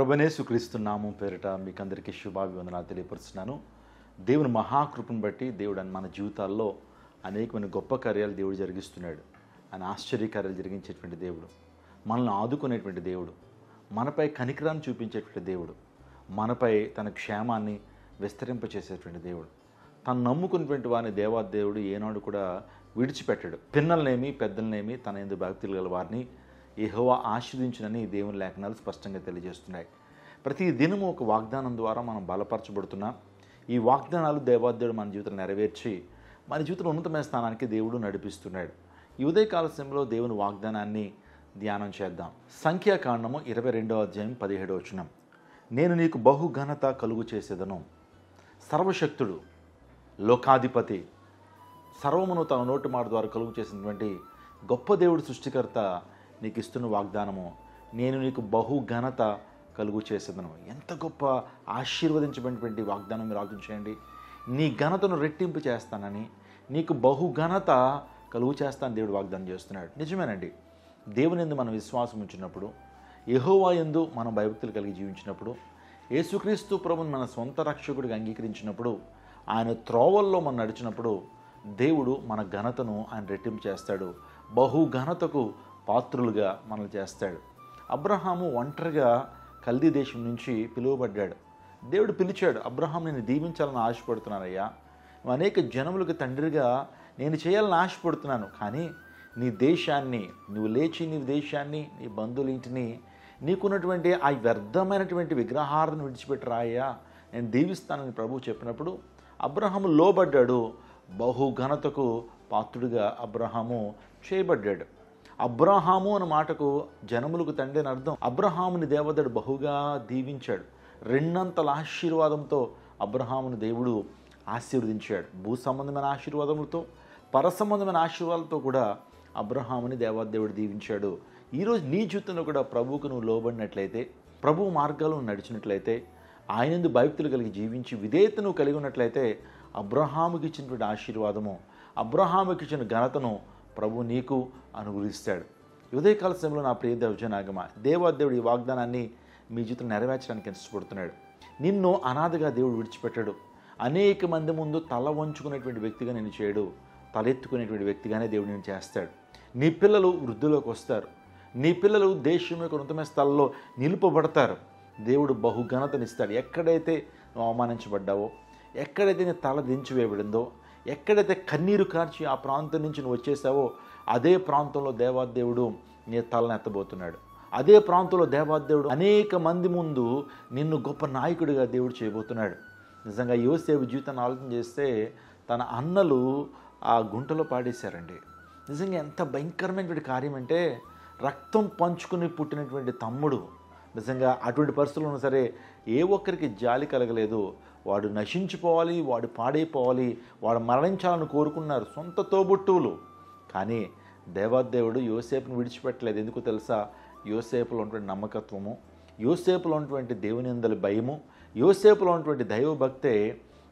ప్రభునేసుక్రీస్తు నామం పేరిట మీకందరికీ శుభాభివందనాలు తెలియపరుస్తున్నాను. దేవుని మహాకృపను బట్టి దేవుడు మన జీవితాల్లో అనేకమైన గొప్ప కార్యాలు దేవుడు జరిగిస్తున్నాడు. ఆయన ఆశ్చర్యకార్యాలు జరిగించేటువంటి దేవుడు, మనల్ని ఆదుకునేటువంటి దేవుడు, మనపై కనికరాన్ని చూపించేటువంటి దేవుడు, మనపై తన క్షేమాన్ని విస్తరింపచేసేటువంటి దేవుడు. తను నమ్ముకున్నటువంటి వారిని దేవాదేవుడు ఏనాడు కూడా విడిచిపెట్టాడు. పిన్నలనేమి పెద్దలనేమి తన యందు భక్తులు గల వారిని యెహోవా ఆశీర్వదించునని దేవుని లేఖనాలు స్పష్టంగా తెలియజేస్తున్నాయి. ప్రతి దినము ఒక వాగ్దానం ద్వారా మనం బలపరచబడుతున్నాం. ఈ వాగ్దానాలు దేవాదేవుడు మన జీవితంలో నెరవేర్చి మన జీవితంలో ఉన్నతమైన స్థానానికి దేవుడు నడిపిస్తున్నాడు. ఈ ఉదయకాల సమయంలో దేవుని వాగ్దానాన్ని ధ్యానం చేద్దాం. సంఖ్యాకాండము 22వ అధ్యాయం 17వ వచనం. నేను నీకు బహు ఘనత కలుగు చేసేదను. సర్వశక్తుడు, లోకాధిపతి, సర్వమును తన నోటి మాట ద్వారా కలుగు చేసినటువంటి గొప్ప దేవుడు సృష్టికర్త నీకు ఇస్తున్న వాగ్దానము, నేను నీకు బహు ఘనత కలుగు చేసేదను. ఎంత గొప్ప ఆశీర్వదించబడినటువంటి వాగ్దానం మీరు ఆలోచించండి. నీ ఘనతను రెట్టింపు చేస్తానని, నీకు బహు ఘనత కలుగు చేస్తానని దేవుడు వాగ్దానం చేస్తున్నాడు. నిజమేనండి. దేవుని యందు మనం విశ్వాసం ఉంచినప్పుడు, యెహోవా యందు మనం భయభక్తులు కలిగి జీవించినప్పుడు, యేసుక్రీస్తు ప్రభువుని మన సొంత రక్షకుడిగా అంగీకరించినప్పుడు, ఆయన త్రోవల్లో మనం నడిచినప్పుడు దేవుడు మన ఘనతను ఆయన రెట్టింపు చేస్తాడు. బహు ఘనతకు పాత్రులుగా మనల్ని చేస్తాడు. అబ్రహాము ఒంటరిగా కల్దీ దేశం నుంచి పిలువబడ్డాడు. దేవుడు పిలిచాడు, అబ్రహాం నేను దీవించాలని ఆశపడుతున్నానయ్యా, అనేక జనములకు తండ్రిగా నేను చేయాలని ఆశపడుతున్నాను, కానీ నీ దేశాన్ని నువ్వు లేచి నీ దేశాన్ని, నీ బంధువుల ఇంటిని, నీకున్నటువంటి ఆ వ్యర్థమైనటువంటి విగ్రహాలను విడిచిపెట్టి రాయ్యా, నేను దీవిస్తానని ప్రభువు చెప్పినప్పుడు అబ్రహాము లోబడ్డాడు. బహు ఘనతకు పాత్రుడిగా అబ్రహాము చేయబడ్డాడు. అబ్రహాము అన్న మాటకు జనములకు తండ్రి అని అర్థం. అబ్రహాముని దేవతడు బహుగా దీవించాడు. రెండంతల ఆశీర్వాదంతో అబ్రహాముని దేవుడు ఆశీర్వదించాడు. భూ సంబంధమైన ఆశీర్వాదములతో, పర సంబంధమైన ఆశీర్వాదాలతో కూడా అబ్రహాముని దేవాదేవుడు దీవించాడు. ఈరోజు నీ జీవితంలో కూడా ప్రభువుకు నువ్వు లోబడినట్లయితే, ప్రభువు మార్గాలు నడిచినట్లయితే, ఆయనందు భక్తులు కలిగి జీవించి విధేయత నువ్వు కలిగి ఉన్నట్లయితే, అబ్రహాముకి ఇచ్చినటువంటి ఆశీర్వాదము, అబ్రహాముకి ఇచ్చిన ఘనతను ప్రభు నీకు అనుగ్రహిస్తాడు. ఉదయకాల సమయంలో నా ప్రియ దైవజనాగమ, దేవాదేవుడు ఈ వాగ్దానాన్ని మీ జీవితం నెరవేర్చడానికి ఇష్టపడుతున్నాడు. నిన్ను అనాథగా దేవుడు విడిచిపెట్టాడు. అనేక మంది ముందు తల వంచుకునేటువంటి వ్యక్తిగా నేను చేయడు, తలెత్తుకునేటువంటి వ్యక్తిగానే దేవుడు నేను చేస్తాడు. నీ పిల్లలు వృద్ధిలోకి వస్తారు. నీ పిల్లలు దేశం యొక్క ఉన్నతమైన స్థలంలో నిలుపబడతారు. దేవుడు బహు ఘనతనిస్తాడు. ఎక్కడైతే నువ్వు అవమానించబడ్డావో, ఎక్కడైతే నీ తల దించివేయబడిందో, ఎక్కడైతే కన్నీరు కార్చి ఆ ప్రాంతం నుంచి నువ్వు వచ్చేసావో, అదే ప్రాంతంలో దేవాదేవుడు నీ తలను ఎత్తబోతున్నాడు. అదే ప్రాంతంలో దేవాదేవుడు అనేక మంది ముందు నిన్ను గొప్ప నాయకుడిగా దేవుడు చేయబోతున్నాడు. నిజంగా యోసేపు జీవితాన్ని ఆలోచన చేస్తే తన అన్నలు ఆ గుంటలో పాడేశారండి. నిజంగా ఎంత భయంకరమైనటువంటి కార్యం అంటే, రక్తం పంచుకుని పుట్టినటువంటి తమ్ముడు నిజంగా అటువంటి పరిస్థితుల్లో ఉన్నా సరే ఏ ఒక్కరికి జాలి కలగలేదు. వాడు నశించిపోవాలి, వాడు పాడైపోవాలి, వాడు మరణించాలని కోరుకున్నారు సొంత తోబుట్టువులు. కానీ దేవాదేవుడు యోసేపును విడిచిపెట్టలేదు. ఎందుకు తెలుసా? యోసేపులో ఉన్నటువంటి నమ్మకత్వము, యోసేపులో ఉన్నటువంటి దేవుని యందలి భయము, యోసేపులో ఉన్నటువంటి దైవభక్తే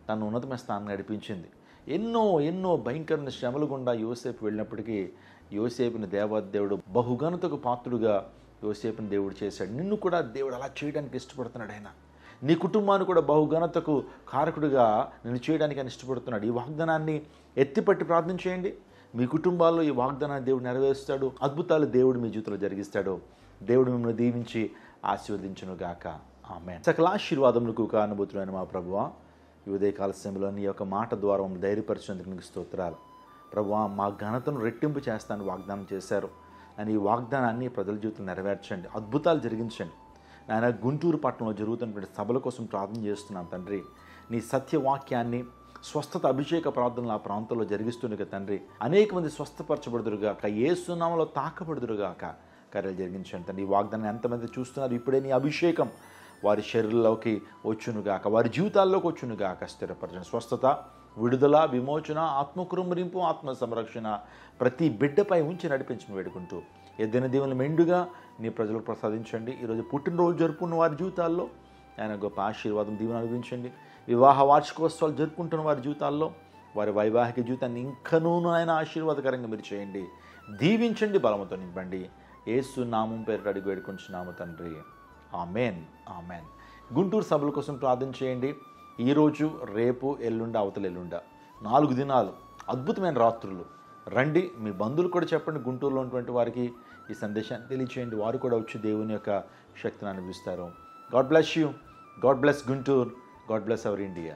తను ఉన్నతమైన స్థానం నడిపించింది. ఎన్నో భయంకరమైన శ్రమలు గుండా యోసేపు వెళ్ళినప్పటికీ యోసేపుని దేవాదేవుడు బహుఘనతకు పాత్రుడుగా యోసేపుని దేవుడు చేశాడు. నిన్ను కూడా దేవుడు అలా చేయడానికి ఇష్టపడుతున్నాడు. ఆయన నీ కుటుంబాన్ని కూడా బహుఘనతకు కారకుడిగా నేను చేయడానికి ఆయన ఇష్టపడుతున్నాడు. ఈ వాగ్దానాన్ని ఎత్తిపట్టి ప్రార్థన చేయండి. మీ కుటుంబాల్లో ఈ వాగ్దానాన్ని దేవుడు నెరవేరుస్తాడు. అద్భుతాలు దేవుడు మీ జీవితంలో జరిగిస్తాడు. దేవుడు మిమ్మల్ని దీవించి ఆశీర్వదించునుగాక. ఆమేన్. సకల ఆశీర్వాదములకు కారణభూతులైన మా ప్రభువా, ఈ ఉదయకాల సమయంలో నీ యొక్క మాట ద్వారా మమ్మల్ని ధైర్యపరిచినందుకు నీకు స్తోత్రాలు. ప్రభువా, మా ఘనతను రెట్టింపు చేస్తానని వాగ్దానం చేశారు. అని ఈ వాగ్దానాన్ని ప్రజల జీవితంలో నెరవేర్చండి, అద్భుతాలు జరిగించండి. నాయన, గుంటూరు పట్టణంలో జరుగుతున్నటువంటి సభల కోసం ప్రార్థన చేస్తున్నాను తండ్రి. నీ సత్యవాక్యాన్ని, స్వస్థత అభిషేక ప్రార్థనలు ఆ ప్రాంతంలో జరిగిస్తుండగా తండ్రి, అనేక మంది స్వస్థపరచబడుదురుగాక, యేసు నామములో తాకబడుదురుగాక, కార్యాలు జరిగించండి తండ్రి. ఈ వాగ్దానాన్ని ఎంతమంది చూస్తున్నారు ఇప్పుడే నీ అభిషేకం వారి శరీరంలోకి వచ్చునుగాక, వారి జీవితాల్లోకి వచ్చునుగాక. స్థిరపరచండి. స్వస్థత, విడుదల, విమోచన, ఆత్మకురుమరింపు, ఆత్మ సంరక్షణ ప్రతి బిడ్డపై ఉంచి నడిపించమని వేడుకుంటూ ఏదైనా దీవులను మెండుగా నీ ప్రజలకు ప్రసాదించండి. ఈరోజు పుట్టినరోజు జరుపుకున్న వారి జీవితాల్లో ఆయన గొప్ప ఆశీర్వాదం దీవెన అనుభవించండి. వివాహ వార్షికోత్సవాలు జరుపుకుంటున్న వారి జీవితాల్లో వారి వైవాహిక జీవితాన్ని ఇంకనూ ఆయన ఆశీర్వాదకరంగా మీరు చేయండి, దీవించండి, బలముతో నింపండి. యేసు నామం పేరిట అడిగి వేడుకుంటున్నాము తండ్రి. ఆమెన్. ఆమెన్. గుంటూరు సభల కోసం ప్రార్థన చేయండి. ఈరోజు, రేపు, ఎల్లుండ, అవతల ఎల్లుండ 4 దినాలు అద్భుతమైన రాత్రులు. రండి, మీ బంధువులు కూడా చెప్పండి. గుంటూరులో ఉన్నటువంటి వారికి ఈ సందేశాన్ని తెలియచేయండి. వారు కూడా వచ్చి దేవుని యొక్క శక్తిని అనుభవిస్తారు. God bless you. God bless Guntur. God bless our India.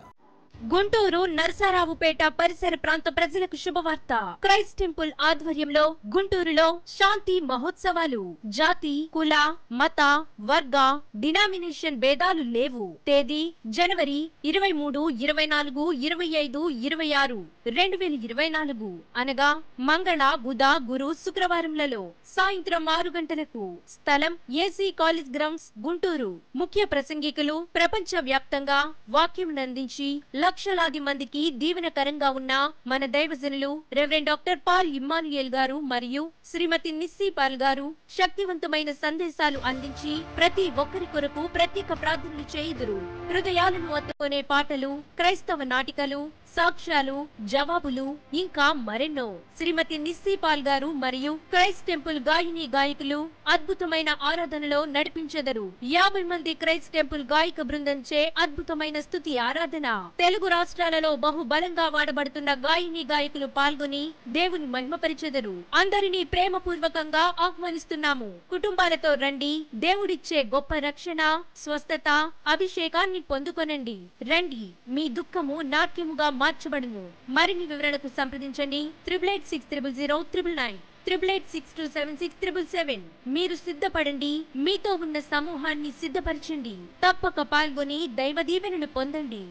Guntur Narasaraopet పరిసర ప్రాంత ప్రజలకు శుభవార్త. క్రైస్ట్ టెంపుల్ ఆధ్వర్యంలో గుంటూరులో శాంతి మహోత్సవాలు. జాతి, కుల, మత, వర్గ, డినామినేషన్ భేదాలు లేవు. తేదీ జనవరి 23, 24, 25, 26, 2024 అనగా మంగళ, బుధ, గురు, శుక్రవారంలలో సాయంత్రం 6 గంటలకు. స్థలం ఏసీ కాలేజ్ గ్రౌండ్స్, గుంటూరు. ముఖ్య ప్రసంగికులు ప్రపంచ వ్యాప్తంగా వాక్యం అందించి లక్షలాది మందికి దీవెనకరంగా ఉన్న మన దైవజనులు రెవరెండ్ డాక్టర్ పాల్ ఇమ్మానుయేల్ గారు మరియు శ్రీమతి నిస్సీ పాల్ గారు శక్తివంతమైన సందేశాలు అందించి ప్రతి ఒక్కరి కొరకు ప్రత్యేక ప్రార్థనలు చేయుదురు. హృదయాలను అత్తుకునే పాటలు, క్రైస్తవ నాటికలు, సాక్ష్యాలు, జవాబులు, ఇంకా మరెన్నో. శ్రీమతి నిస్సీ పాల్ గారు మరియు క్రైస్ట్ టెంపుల్ గాయని గాయకులు అద్భుతమైన ఆరాధనలో నడిపించెదరు. 50 మంది క్రైస్ట్ టెంపుల్ గాయక బృందంచే అద్భుతమైన స్తుతి ఆరాధన. తెలుగు రాష్ట్రాలలో బహుబలంగా వాడబడుతున్న గాయని గాయకులు పాల్గొని దేవుని మహిమపరిచెదరు. అందరినీ ప్రేమపూర్వకంగా ఆహ్వానిస్తున్నాము. కుటుంబాలతో రండి. దేవుడిచ్చే గొప్ప రక్షణ, స్వస్థత, అభిషేకాన్ని పొందుకొనండి. రండి, మీ దుఃఖము నాట్యముగా మార్చబడును. మరిన్ని వివరణకు సంప్రదించండి 88600999, 88627677. మీరు సిద్ధపడండి. మీతో ఉన్న సమూహాన్ని సిద్ధపరచండి. తప్పక పాల్గొని దైవ దీవెనను పొందండి.